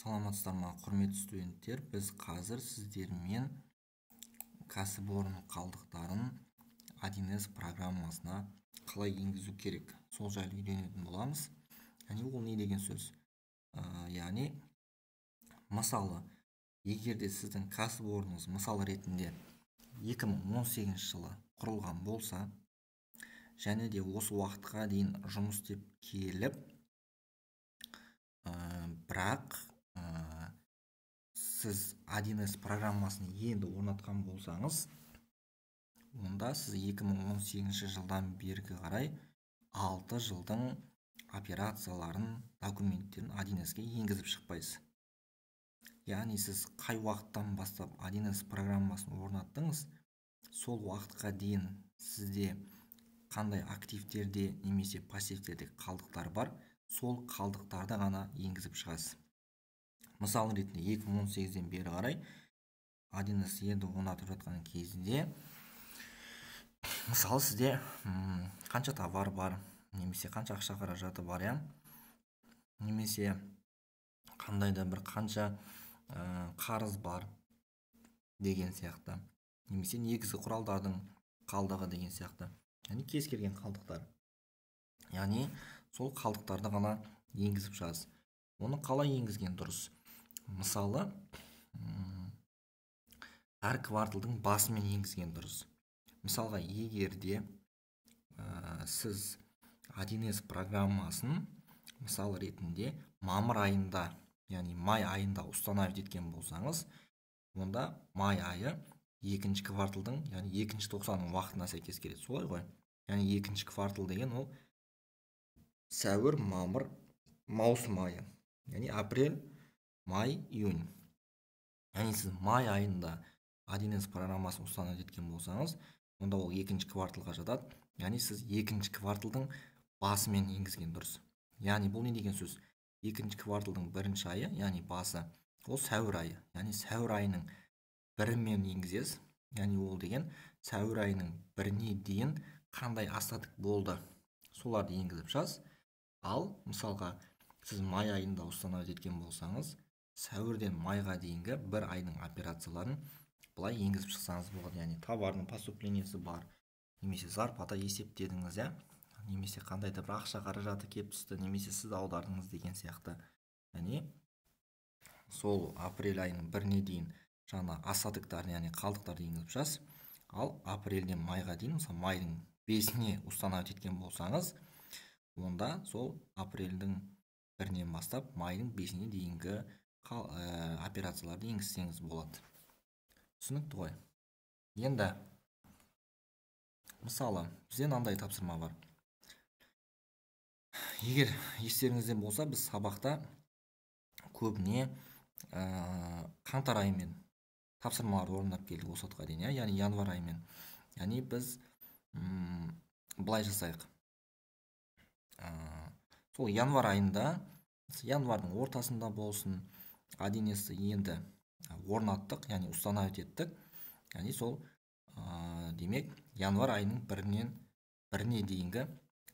Саламатсыздар ма, құрметті студенттер? Біз қазір сіздермен кәсіпорын қалдықтарын 1С программасына қалай енгізу керек, сол жайлы үйренетін боламыз. Яғни ол не деген сөз? Яғни мысалы, егерде сіздің кәсіпорныңыз мысал ретінде 2018 жылы құрылған болса, және де осы уақытқа дейін жұмыс істеп келіп, бірақ сіз 1С программасын енді орнатқан болсаңыз, онда сіз 2018 жылдан бергі қарай 6 жылдың операцияларын, документтерін 1С'ге енгізіп шықпайсыз. Яғни сіз қай уақыттан бастап 1С программасын орнаттыңыз, сол уақытқа дейін сізде қандай активтерде немесе пассивтерде қалдықтар бар, сол қалдықтарды ғана енгізіп шығасыз. Мысал ретінде 2018-ден бері қарай 1С енді орнатып жатқан кезінде, мысалы сізде қанша товар бар, немесе қанша ақша қаражаты бар, немесе қандай да бір қанша қарыз бар деген сияқты, немесе негізгі құралдардың қалдығы деген сияқты, яғни кез келген қалдықтар. Яғни сол қалдықтарды ғана енгізіп шығасыз. Оны қалай енгізген дұрыс? Мысалы, әр кварталдың басымен енгізген дұрыс. Мысалға, егерде сіз 1С программасын мысал ретінде мамыр айында, яғни май айында установить еткен болсаңыз, онда май айы екінші кварталдың, яғни екінші тоқсанның уақытына сәйкес келеді. Солай ғой? Яғни екінші квартал деген ол сәуір, мамыр, маусым айы. Яғни апрель, май, июнь. Яғни сіз май айында 1С программасын установить еткен болсаңыз, онда ол екінші кварталға жатады. Яғни сіз екінші кварталдың басымен енгізген дұрыс. Яғни бұл не деген сөз? Екінші кварталдың бірінші айы, яғни басы, ол сәуір айы. Яғни сәуір айының бірімен енгізесіз. Яғни ол деген сәуір айының біріне дейін қандай остаток болды, соларды енгізіп шығасыз. Ал мысалға, сіз май айында установить еткен болсаңыз, сәуірден майға дейінгі бір айдың операцияларын былай енгізіп шықсаңыз болады. Яғни товардың поступлениясы бар, немесе зарплата есептедіңіз, немесе қандай да бір ақша қаражаты кеп түсті, немесе сіз аудардыңыз деген сияқты. Яғни сол апрель айының біріне дейін жаңа остатоктарын, яғни қалдықтарды енгізіп шығасыз. Ал апрельден майға дейін, мысалы майдың 5-іне установить еткен болсаңыз, онда сол апрельдің 1-нен бастап майдың 5-іне дейінгі операцияларды енгізсеңіз болады. Түсінікті ғой? Енді мысалы, бізде мынандай тапсырма бар. Егер естеріңізде болса, біз сабақта көбіне қаңтар айымен тапсырмаларды орындап келдік осы уақытқа дейін, яғни январь айымен. Яғни біз былай жасайық. Сол январь айында, январдың ортасында болсын, 1С'ті енді орнаттық, яғни установить еттік. Яғни сол демек январь айының біріне дейінгі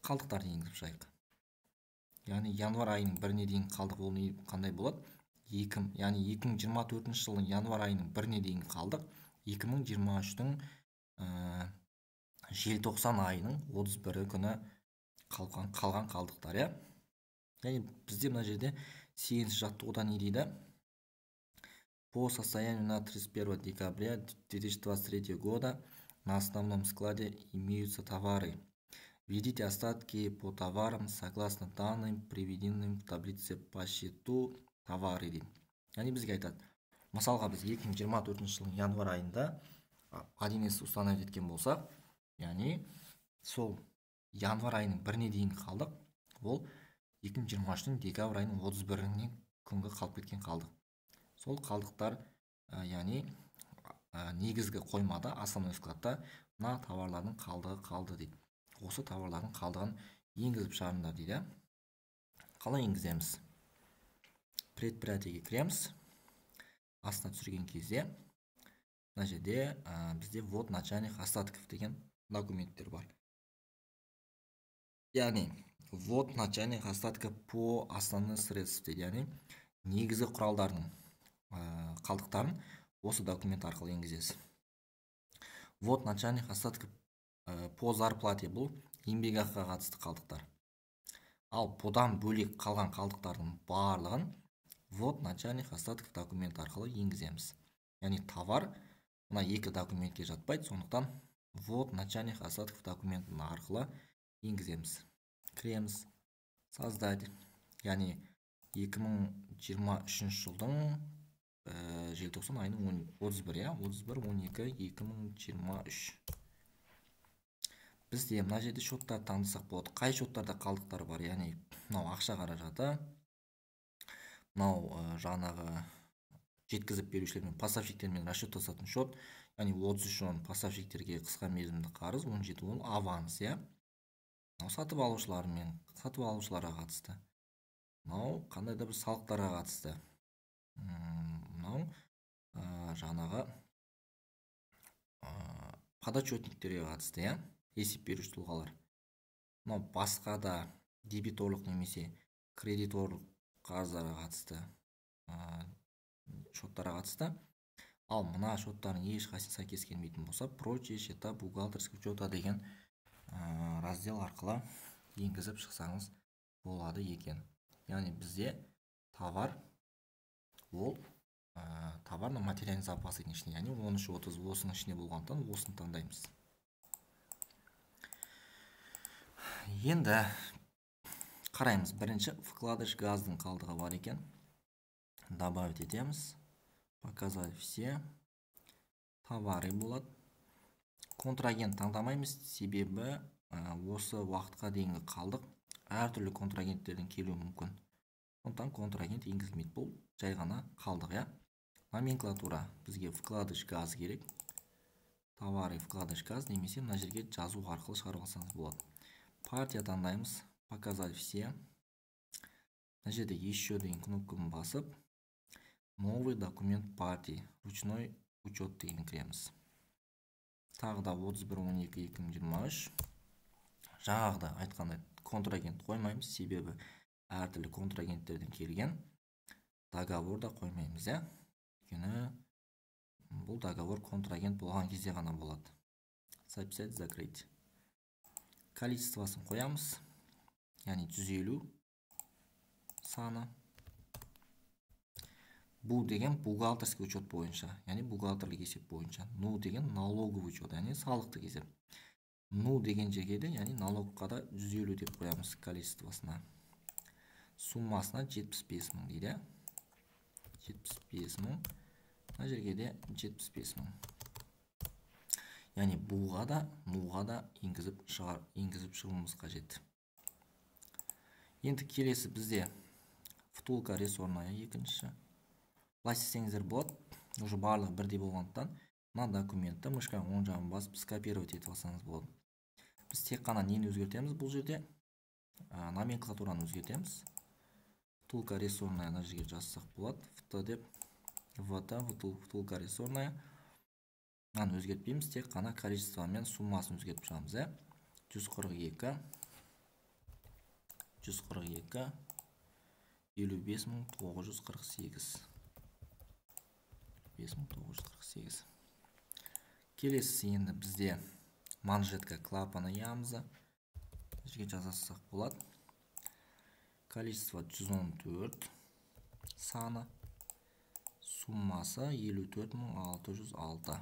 қалдықтарды енгізіп шығайық. Яғни январь айының біріне дейінгі қалдық ол қандай болады? Яғни 2024 жылдың январь айының біріне дейінгі қалдық 2023-тің желтоқсан айының 31 күні қалған қалдықтар, Яғни бізде мына жерде 8-ші жаттығуда не дейді? По состоянию на 31 декабря 2023 года на основном складе имеются товары. Введите остатки по товарам согласно данным, приведенным в таблице по счету товары дейді. Яғни бізге айтады. Мысалға, біз 2024 жылдың январь айында 1С установить еткен болсақ, яғни сол январь айының біріне дейінгі қалдық, ол 2023-тің декабрь айының 31-іне күнгі қалып кеткен қалдық. Сол қалдықтар, яғни негізгі қоймада, основной складта мына товарлардың қалдығы қалды дейді. Осы товарлардың қалдығын енгізіп шығарыңдар дейді. Қалай енгіземіз? Предприятиеге кіреміз. Астына түсірген кезде мына жерде бізде ввод начальных остатков деген документтер бар. Яғни ввод начальных остатков по основным средствам дейді. Яғни негізгі құралдардың қалдықтарын осы документ арқылы енгізесіз. Вот начальник остатков по зарплате, бұл еңбекақыға қатысты қалдықтар. Ал бұдан бөлек қалған қалдықтардың барлығын вот начальник остатков документ арқылы енгіземіз. Яғни товар мына екі документке жатпайды, сондықтан вот начальник остатков документін арқылы енгіземіз. Кіреміз, создать. Яғни 2023 жылдың желтоқсан айының 31, 31-12-2023. Бізде мына жерде шоттар таңдасақ болады. Қай шоттарда қалдықтар бар? Яғни мынау ақша қаражаты, мынау жаңағы жеткізіп берушілермен поставщиктермен расчеттасатын шот, яғни 33 поставщиктерге қысқа мерзімді қарыз, 17 ол аванс, иә. Мынау сатып алушыларға қатысты. Мынау қандай да бір салықтарға қатысты. Мынау жаңағы подотчетниктерге қатысты, иә, есеп беруші тұлғалар. Мынау басқа да дебиторлық немесе кредиторлық қарыздарға қатысты шоттарға қатысты. Ал мына шоттардың ешқайсысы сәйкес келмейтін болса, прочие счета бухгалтерского учета деген раздел арқылы енгізіп шықсаңыз болады екен. Яғни бізде товар ол товарный материальный запастың ішінде, яғни 13-30 осының ішінде болғандықтан осыны таңдаймыз. Енді қараймыз. Бірінші вкладыш газдың қалдығы бар екен. Добавить етеміз. Показать все. Товары болады. Контрагент таңдамаймыз, себебі осы уақытқа дейінгі қалдық әртүрлі контрагенттерден келуі мүмкін. Сондықтан контрагент енгізілмейді. Бұл жай ғана қалдық, иә. Номенклатура бізге вкладыш газ керек. Товары вкладыш газ, немесе мына жерге жазу арқылы шығарып алсаңыз болады. Партия таңдаймыз. Показать все. Мына жерде еще деген кнопканы басып, новый документ партии, ручной учет деген кіреміз. Тағы да 31-12-2023. Жаңағыда айтқандай контрагент қоймаймыз, себебі әртүрлі контрагенттерден келген. Договор да қоймаймыз, иә. Өйткені бұл договор контрагент болған кезде ғана болады. Записать, закрыть. Количествосын қоямыз. Яғни 150 саны. Бұл деген бухгалтерский учет бойынша, яғни бухгалтерлік есеп бойынша. Ну деген налоговый учет, яғни салықтық есеп. Ну деген жерге де, яғни налогқа да 150 деп қоямыз количествосына. Суммасына 75 мың дейді. 75 мың. Мына жерге де 75 мың. Яғни буға да, нуға да енгізіп шығуымыз қажет. Енді келесі бізде втулка ресорная екінші. Былай істеңіздер болады. Уже барлығы бірдей болғандықтан мына документті мышка оң жағын басып скопировать етіп алсаңыз болады. Біз тек қана нені өзгертеміз бұл жерде? Номенклатураны өзгертеміз. Втулка ресорная мына жерге жазсақ болады. ВТ деп, втулка ресорная. Мынаны өзгертпейміз, тек қана количество мен суммасын өзгертіп шығамыз, 142 55.948. 5948. Келесі енді бізде манжетка клапаны ямызы. Жерге жазасақ болады. Количество 114 саны. Суммасы 54.606.